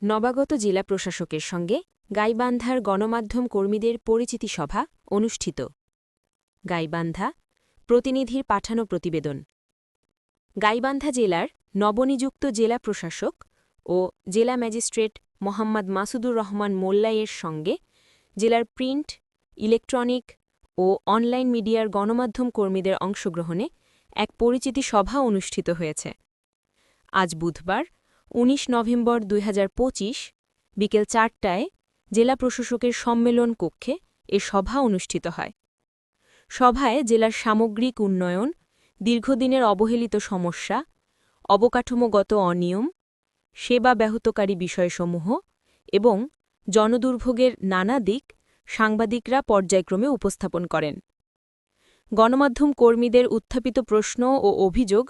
নবাগত জেলা প্রশাসকের সঙ্গে গাইবান্ধার গণমাধ্যম কর্মীদের পরিচিতি সভা অনুষ্ঠিত। গাইবান্ধা প্রতিনিধির পাঠানো প্রতিবেদন। গাইবান্ধা জেলার নবনিযুক্ত জেলা প্রশাসক ও জেলা ম্যাজিস্ট্রেট মোহাম্মদ মাসুদুর রহমান মোল্লায়ের সঙ্গে জেলার প্রিন্ট, ইলেকট্রনিক ও অনলাইন মিডিয়ার গণমাধ্যম কর্মীদের অংশগ্রহণে এক পরিচিতি সভা অনুষ্ঠিত হয়েছে। আজ বুধবার ১৯ নভেম্বর ২০২৫ বিকেল ৪টায় জেলা প্রশাসকের সম্মেলন কক্ষে এ সভা অনুষ্ঠিত হয়। সভায় জেলার সামগ্রিক উন্নয়ন, দীর্ঘদিনের অবহেলিত সমস্যা, অবকাঠামোগত অনিয়ম, সেবা ব্যাহতকারী বিষয়সমূহ এবং জনদুর্ভোগের নানা দিক সাংবাদিকরা পর্যায়ক্রমে উপস্থাপন করেন। গণমাধ্যম কর্মীদের উত্থাপিত প্রশ্ন ও অভিযোগ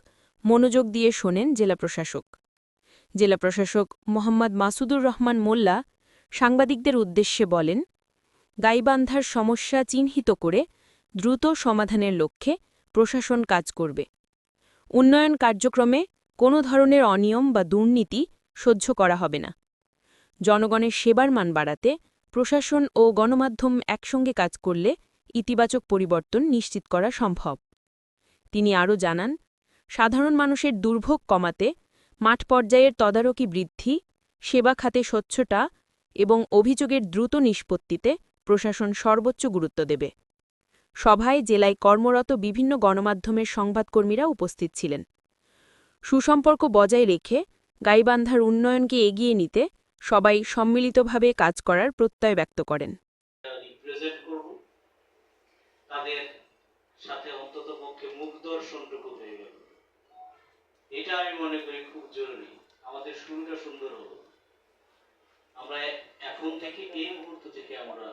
মনোযোগ দিয়ে শোনেন জেলা প্রশাসক। জেলা প্রশাসক মোহাম্মদ মাসুদুর রহমান মোল্লা সাংবাদিকদের উদ্দেশ্যে বলেন, গাইবান্ধার সমস্যা চিহ্নিত করে দ্রুত সমাধানের লক্ষ্যে প্রশাসন কাজ করবে। উন্নয়ন কার্যক্রমে কোনো ধরনের অনিয়ম বা দুর্নীতি সহ্য করা হবে না। জনগণের সেবার মান বাড়াতে প্রশাসন ও গণমাধ্যম একসঙ্গে কাজ করলে ইতিবাচক পরিবর্তন নিশ্চিত করা সম্ভব। তিনি আরও জানান, সাধারণ মানুষের দুর্ভোগ কমাতে মাঠ পর্যায়ের তদারকি বৃদ্ধি, সেবা খাতে স্বচ্ছতা এবং অভিযোগের দ্রুত নিষ্পত্তিতে প্রশাসন সর্বোচ্চ গুরুত্ব দেবে। সভায় জেলায় কর্মরত বিভিন্ন গণমাধ্যমের সংবাদকর্মীরা উপস্থিত ছিলেন। সুসম্পর্ক বজায় রেখে গাইবান্ধার উন্নয়নকে এগিয়ে নিতে সবাই সম্মিলিতভাবে কাজ করার প্রত্যয় ব্যক্ত করেন। তাদের সাথে অন্ততপক্ষে মুখ দর্শনটুকু হয়ে গেল, এটা আমি মনে করি খুব জরুরি। আমাদের শুরুটা সুন্দর হলো। আমরা এখন থেকে এই মুহূর্ত থেকে আমরা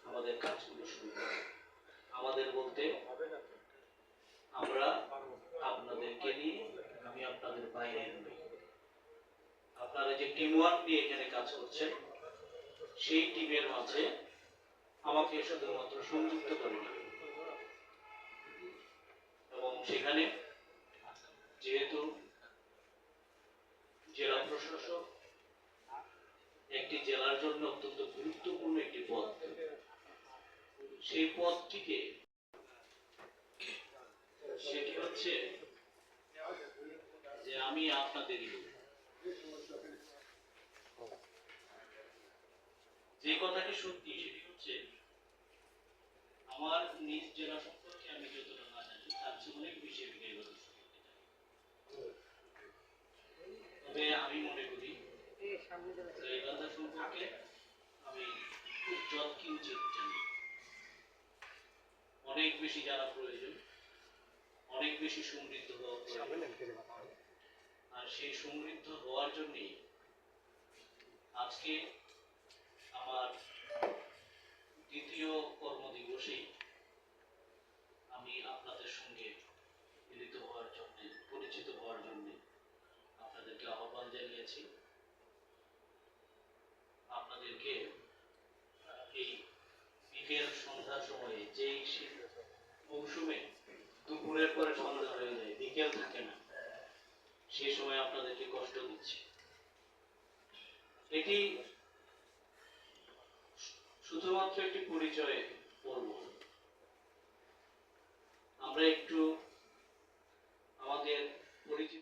আমাদের কাজগুলো শুরু করব। আমাদের বলতে আমরা আপনাদেরকে নিয়ে, আমি আপনাদের বাইরে নই। আপনারা যে টিম ওয়ার্ক নিয়ে এখানে কাজ করছেন, সেই টিমের মাঝে আমাকে শুধুমাত্র সংযুক্ত করে নেবেন। এবং সেখানে যেহেতু জেলা প্রশাসক একটি জেলার জন্য অত্যন্ত গুরুত্বপূর্ণ একটি পদ, সেই পদটিকে সেটি হচ্ছে যে আমি আপনাদেরই যে কথাটি সত্যি সেটি হচ্ছে আমার নিজ জেলা সম্পর্কে আমি যতটা না জানি তার চেয়ে অনেক বেশি ব্যক্তিগত। তবে আমি মনে করি গাইবান্ধা সম্পর্কে আমি খুব যৎকিঞ্চিত জানি, অনেক বেশি জানা প্রয়োজন, অনেক বেশি সমৃদ্ধ হওয়া প্রয়োজন। আর সেই সমৃদ্ধ হওয়ার জন্যই আজকে আমার দ্বিতীয় কর্মদিবসেই আমি আপনাদের সঙ্গে মিলিত হওয়ার জন্য, পরিচিত হওয়ার জন্য আপনাদেরকে আহ্বান জানিয়েছি। আপনাদেরকে এই বিকেল সন্ধ্যার সময়ে, যেই মৌসুমে দুপুরের পরে সন্ধ্যা হয়ে যায়, বিকেল থাকে না, সেই সময় আপনাদেরকে কষ্ট দিচ্ছি। এটি শুধুমাত্র একটি পরিচয় পর্ব। আমরা একটু আমাদের পরিচিত